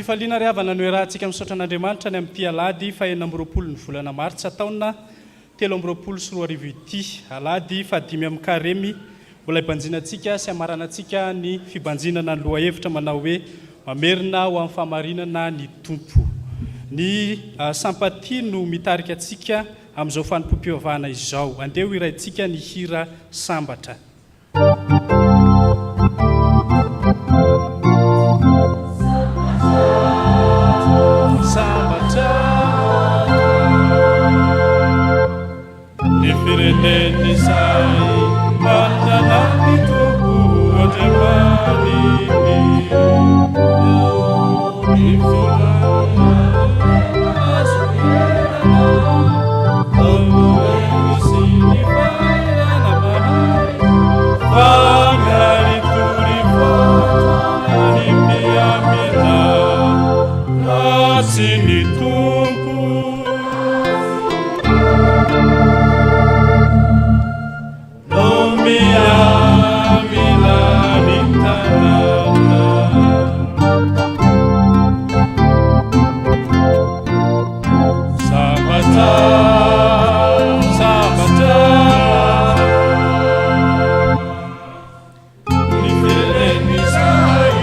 fifaliana ry havana no rahantsika misaotra an'Andriamanitra ny amin'ity alady fa 4 ny volana martsa taona 2024 ity alady fa 5 amin'ny karemy mbola ibanjinantsika sy amaranantsika ny fibanjinana ny lohahevitra manao hoe mamerina ho amin'ny fahamarinana ny tompo. Ny sampatia no mitarika antsika amin'izao fanompoam-pivavahana izao. Andeha ho iraintsika ny hira sambatra. Sambatra ny fireneny izay manana ny tompo Andriamaniny ny volana azo herana amin'ny sy ny fairana mahay fangary torivoto ny miamina ratsy ny tompo no miamina ny tanàna sambatra sambatra ny fireneny izay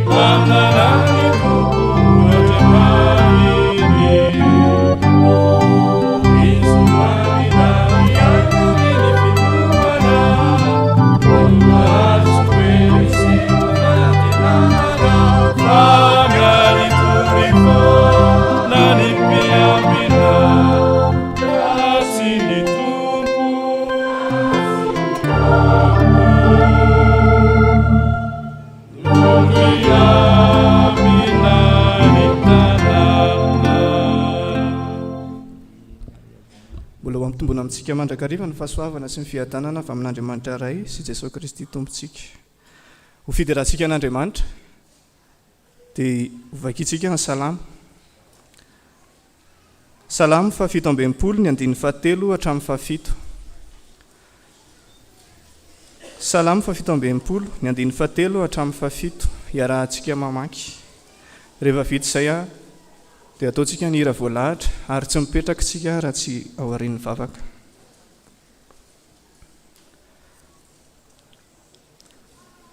manana ny tompo Andriamaniny isomanina ianony ny fitomana azo hoe sy fanantenana fangary torivona ny mpiamina ratsy ny tompo no miamina ny tanàna. Mbola ho amitombona amintsika mandrakariva ny fahasoavana sy ny fiadanana avy amin'Andriamanitra iray sy Jesosy Kristy tompontsika. Ho fiderahantsika an'Andriamanitra dia hovakitsika ny salamo. Salamo 7:7 ny 7 hatramin'ny 7. Salamo 7:7 ny 7 hatramin'ny 7 iarahantsika mamaky. Rehefa vita izay dia ataontsika ny hira voalahatra ary tsy mipetraka isika raha tsy ao aorian'ny vavaka.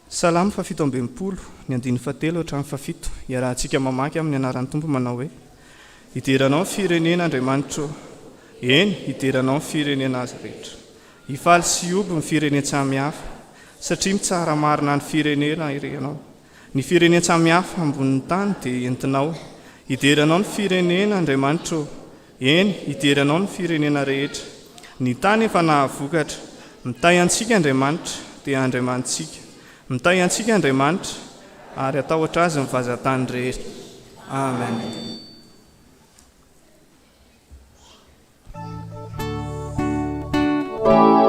Salamo 7:7 ny 7 hatramin'ny 7 iarahantsika mamaky amin'ny anaran'ny Tompo manao hoe: hideranao ny firenena Andriamanitra, eny hideranao ny firenena azy rehetra. Hifaly sy hioby ny firenena samihafa, satria mitsara marina ny firenena irenao. Ny firenena samihafa ambonin'ny tany dia entinao. Hideranao ny firenena Andriamanitra, eny hideranao ny firenena rehetra. Ny tany efa nahavokatra, mitay antsika Andriamanitra dia Andriamantsika. Mitay antsika Andriamanitra ary atahotra azy ny vazantany rehetra. Amen. Bye.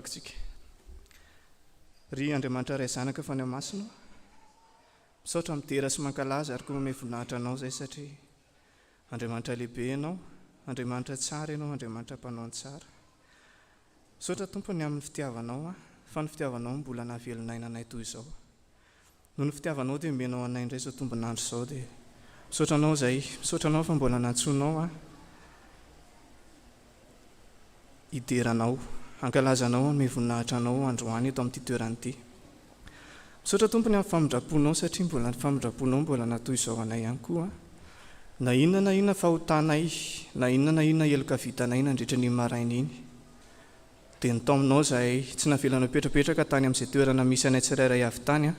vavakintsika. Ry Andriamanitra ray zanaka fa ny masina, misaotra midera sy mankalaza ary koa manome voninahitra anao izay satria Andriamanitra lehibe ianao, Andriamanitra tsara ianao, Andriamanitra mpanao ny tsara. Misaotra Tompony amin'ny fitiavanao fa ny fitiavanao mbola nahavelonainanay toy izao. Noho ny fitiavanao dia menao anay indray izao tombonandro izao dia misaotra anao izay, misaotra anao fa mbola nantsoinao hideranao, hankalazanao hanome voninahitra anao androany eto amin'ity toerana ity. Misaotra Tompony amin'ny famindraponao satria mbola ny famindraponao mbola natoy izao anay ihany koa. Na inona fahotanay, na inona eloka vitanay nandritra ny maraina iny. Dia ny taominao izay tsy navelana petrapetraka tany amin'izay toerana misy anay tsirairay avy tany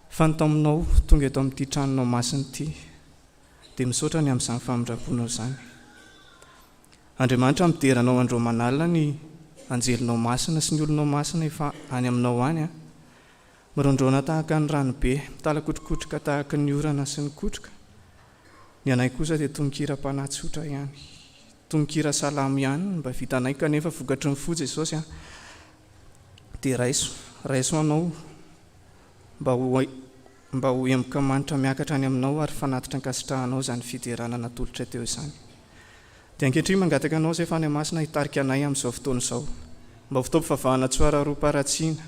fa ny taominao tonga eto amin'ity tranonao masina ity. Dia misaotra ny amin'izany famindraponao izany. Andriamanitra mideranao andro manalina ny anjelinao masina sy ny olonao masina efa any aminao any mirondrona tahaka ny ranobe, mitalakotrokotroka tahaka ny orana sy ny kotroka. Ny anay kosa dia tononkira mpanatsotra ihany, tononkira salamo ihany mba vitanay kanefa vokatry ny fo Jesosy dia raiso anao mba ho emboka manitra miakatra any aminao ary fanatitra ankasitrahanao izany fiderana natolotra teo izany. Dia ankehitriny mangataka anao izay fa ny masina hitarika anay amin'izao fotoana izao, mba ho fotoam-pivavahana tsoara roa-paratsiana,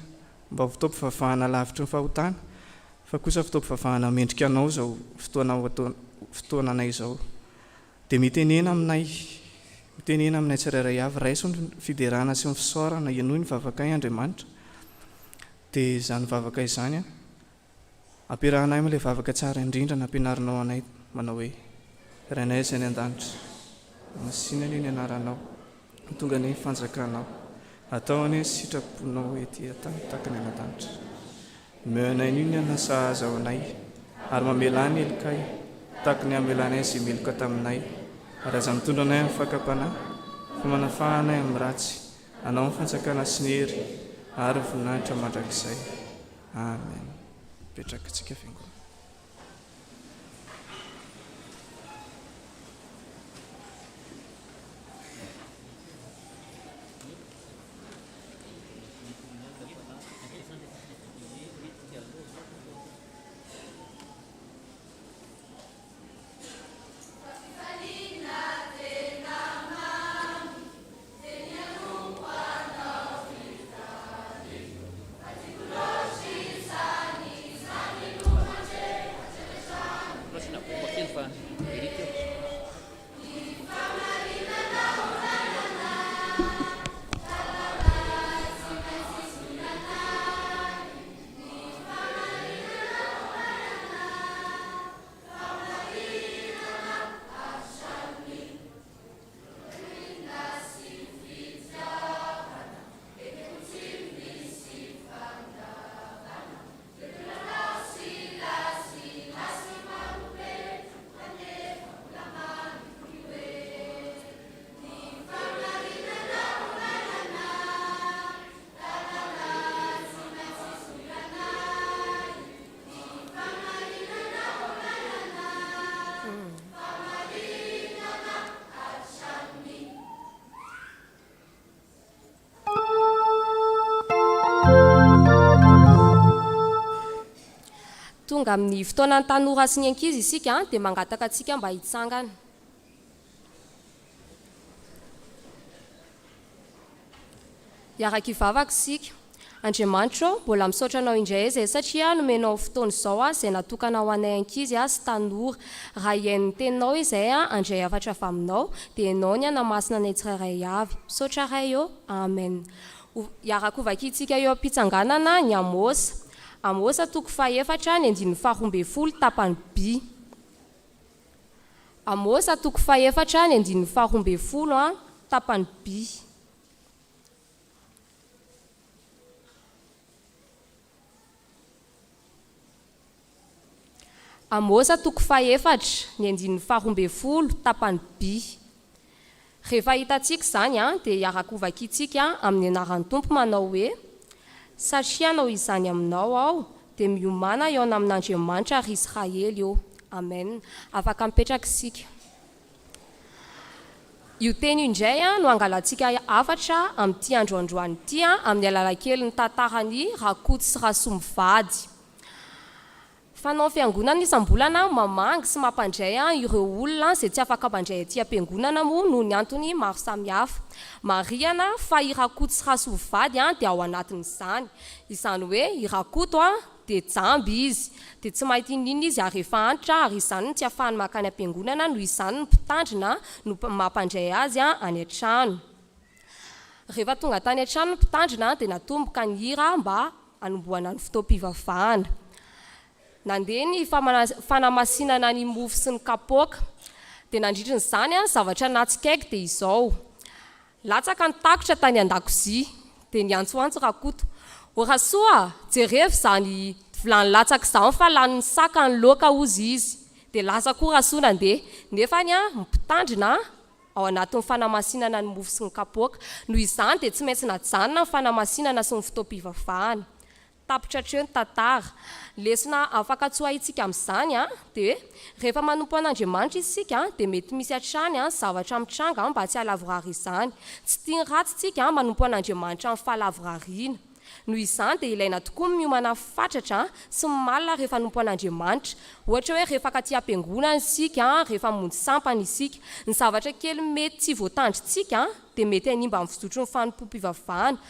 mba ho fotoam-pivavahana lavitry ny fahotana, fa kosa fotoam-pivavahana mendrika anao izao fotoana anay izao. Dia mitenena aminay tsirairay avy, raiso ny fiderana sy ny fisaorana ianoy ny vavakay Andriamanitra. Dia izany vavaka izany ampiarahanay amin'ilay vavaka tsara indrindra nampianarinao anay manao hoe: Rainay izay ny an-danitra, masinany ny anaranao, tonga ny fanjakanao, atao any sitraponao ety tany tahaka ny an-danitra. Meanay ny anasahaza ao anay ary mamela ny elokay tahaka ny hamelanay izay meloka taminay, ary aza mitondra anay amin'ny fakapanahy, fa manafahanay amin'ny ratsy, anao ny fanjakana sy ny hery ary voninahitra mandrakizay. Amen. Petraka tsika fiangonana. Tonga amin'ny fotoanan'ny tanora sy ny ankizy isika dia mangataka antsika mba hitsangana. Iaraka hivavaka isika. Andriamanitra, mbola misaotra anao indray izay satria nomenao fotoana izao izay natokana ho anay ankizy sy tanora. Raha iain'ny teninao izay andray hafatra avy aminao dia ianao ny hanamasina anay tsirairay avy. Misaotra iray eo. Amen. Iaraka hovakintsika eo am-pitsanganana ny Amosa. Amosa 4:4 tapany B. Amosa 4:4 tapany B. Amosa 4:4 tapany B. Rehefa hitantsika izany dia iaraka hovakintsika amin'ny anaran'ny Tompo manao hoe: satria anao izany aminao aho dia miomana eo amin'Andriamanitra ary Israely eo. Amen. Afaka mipetraka isika. io teny io indray a no angalantsika afatra amin'ity androandroany ity a amin'ny alalan-kely ny tantarany rakoto sy rasomivady. Fanao fiangonana isam-bolana mamangy sy mampandray ireo olona izay tsy afaka mandray aty am-piangonana moa noho ny antony maro samihafa. Marihana fa i rakoto sy rasomivady dia ao anatin'izany. Izany hoe i rakoto dia jamby izy, dia tsy mahita inona izy ary rehefa antitra ary izany no tsy ahafahany makany am-piangonana noho izany no mpitandrina no mampandray azy any an-trano. Rehefa tonga tany an-trano no mpitandrina dia natomboka ny hira mba hanombohana ny fotoam-pivavahana. Nandeha ny fanamasinana ny mofo sy ny kapoaka, dia nandritra n'izany zavatra natsikaiky dia izao. Latsaka ny takotra tany an-dakozia, dia niantsoantso rakoto. O rasoa, jerevy izany vilany latsaka izany fa lanin'ny saka ny loaka ozy izy. Dia lasa koa rasoa nandeha, nefa mpitandrina ao anatin'ny fanamasinana ny mofo sy ny kapoaka. Noho izany dia tsy maintsy najanona ny fanamasinana sy ny fotoam-pivavahana. Tapitra hatreo ny tantara. Lesona afaka tsoahitsika amin'izany dia rehefa manompo an'Andriamanitra isika dia mety misy hatrany zavatra mitranga mba tsy halavorary izany. Tsy tiany ratsy isika manompo an'Andriamanitra amin'ny fahalavorariana. Noho izany dia ilaina tokoa miomana fatratra sy mimalina rehefa manompo an'Andriamanitra. Ohatra hoe rehefa katy am-piangonana isika, rehefa monjy sampana isika, ny zavatra kely mety tsy voatandritsika dia mety hanimba amin'ny fizotro ny fanompo-pivavahana.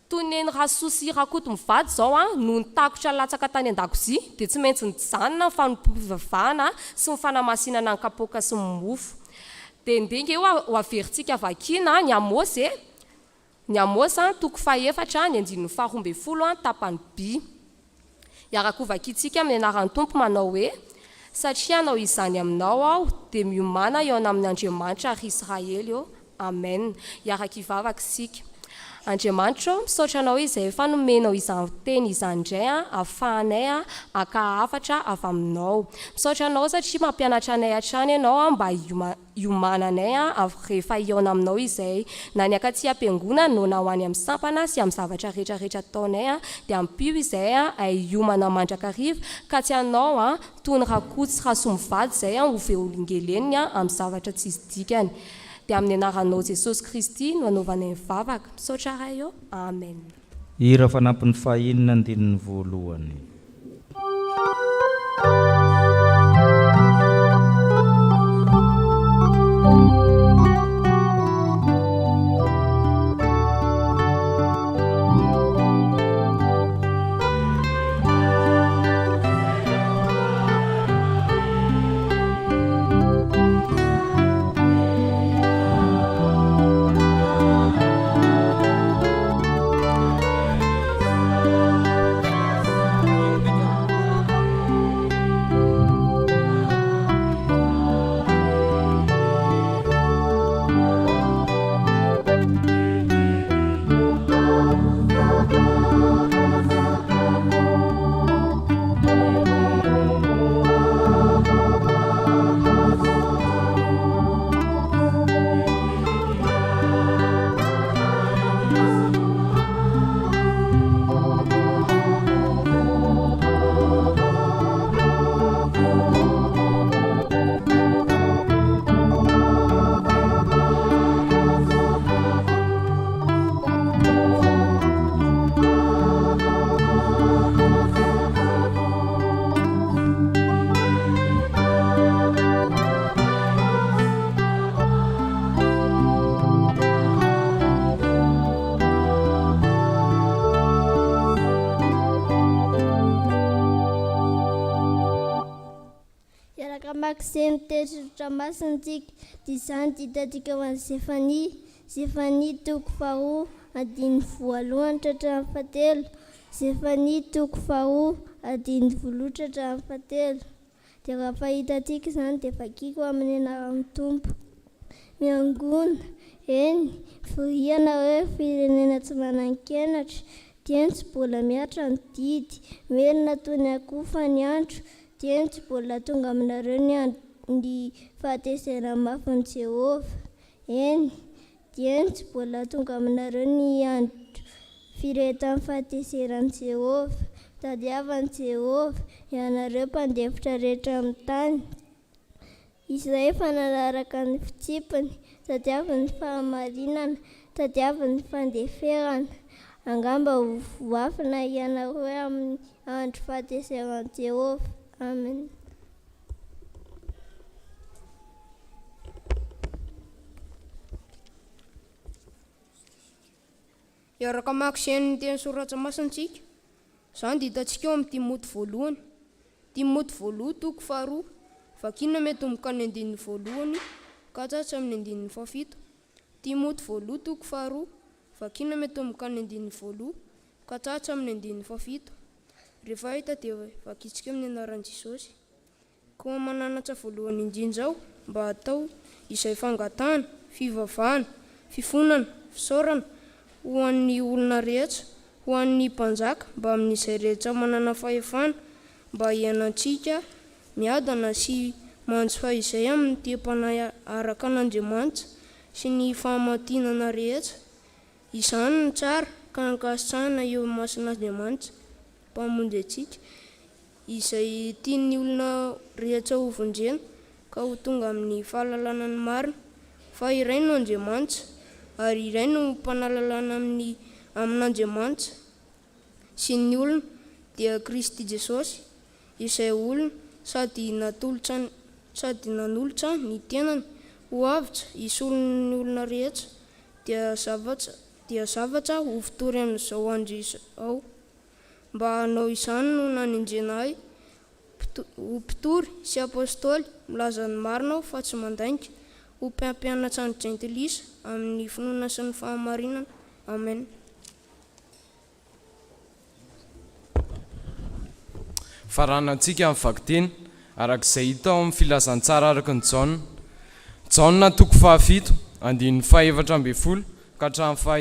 Toy ny rasoa sy rakoto mivady izao no nitakotra latsaka tany an-dakozia dia tsy maintsy nijanona ny fanompo-pivavahana sy ny fanamasinana ny kapoaka sy ny mofo. Dia ndenge eo ho averintsika vakina ny Amosy. Ny Amosy toko 4 ny 12 tapany B. Iaraka ho vakintsika amin'ny anaran'ny Tompo manao hoe: satria anao izany aminao aho dia miomana eo amin'ny Andriamanitra ary Israely eo. Amen. Iaraka hivavaka isika. Andriamanitra, misaotra anao izay efa nomenao izany teny izany indray ahafahanay haka-hafatra avy aminao. Misaotra anao satria mampianatra anay hatrany ianao mba hiomananay rehefa hiaona aminao izay na ny akaty am-piangonana no na ho any amin'ny sampana sy amin'ny zavatra rehetrarehetra ataonay dia ampio izay hiomana mandrakariva ka tsy anao toy ny rakoto sy rasomivady izay ho veolingeleniny amin'ny zavatra tsy izy dikany. Dia amin'ny anaranao Jesosy Kristy no anaovanay mivavaka. Misaotra ray eo. Amen. Hira fanampin'ny fahaenina andinin'ny voalohany. Maxime tesotra masintsika dia izany ditantsika ho an'i Zefania. Zefania toko 2 andiny 1 Zefania toko 2 andiny 1 dia raha fahitantsika izany dia vakiko amin'ny anaran'ny Tompo. Miangona eny firiana hoe firenena tsy manan-kenatra dia tsy mbola miatra ny didy merina toy ny akofa ny andro dia tsy mbola tonga aminareo ny fahatezana mafin'i Jehovah. Eny dia tsy mbola tonga aminareo ny andro firetan'ny fahatezeran'i Jehovah. Tadiavan'i Jehovah ianareo mpandefitra rehetra amin'ny tany izay efa nanaraka ny fitsipiny, tadiavin'ny fahamarinana, tadiavin'ny fandeferana, angamba ho voafina ianareo amin'ny andro fahateseran'i Jehova. Amen. Iaraka mako izay teny soratra masintsika. Izany dia hitantsika eo amin'ny Timoty voalohany. Timoty voalohany toko 2, vakiana metomboka ny 1 ka hatramin'ny 7. Timoty voalohany toko 2, vakiana metomboka ny 1 ka hatramin'ny 7. Rehefa hita dia vakitsika amin'ny anaran'i Jesosy. Koa mananatra voalohany indrindra aho mba hatao izay fangatahana, fivavahana, fifonana, fisaorana ho an'ny olona rehetra, ho an'ny mpanjaka, mba amin'izay rehetra manana fahefana, mba hiainantsika miadana sy manjo fahizay amin'ny te-panahy araka an'Andriamanitra sy ny fahamatinana rehetra. Izany ny tsara ka ankasitrahana eo masin'Andriamanitra mpamonjy antsika, izay tian'ny olona rehetra ho vonjena ka ho tonga amin'ny fahalalana ny marina, fa iray no Andriamanitra ary iray no mpanalalana amin'Andriamanitra sy ny olona dia Kristy Jesosy, izay olona sady nanolotra ny tenany ho avitra hisolo ny olona rehetra dia zavatra ho fitory amin'izao andro izao. Mba hanao izany no nanindrena ahy ho mpitory sy apôstôly, milaza ny marina aho fa tsy mandainga, ho mpampianatra ny jentilisa amin'ny finoana sy ny fahamarinana. Amen. Faranantsika amin'ny vakiteny arak'izay hita ao amin'ny filazantsara araka ny Jaona. Jaona toko 7, 14 ka hatramin'ny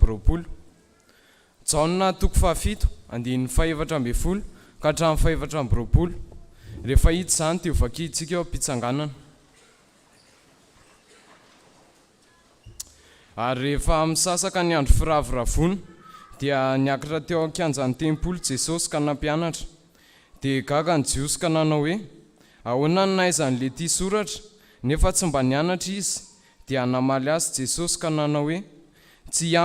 14. Jaona toko 7, 14 ka hatramin'ny 14. Rehefa hita izany dia ho vakintsika eo am-pitsanganana. Ary rehefa misasaka ny andro firavoravona dia niakatra teo an-kianjan'ny tempoly Jesosy ka nampianatra. Dia gaga ny Jiosy ka nanao hoe, ahoana ny nahaizan'ilay ity soratra nefa tsy mba nianatra izy, dia namaly azy Jesosy ka nanao hoe, tsy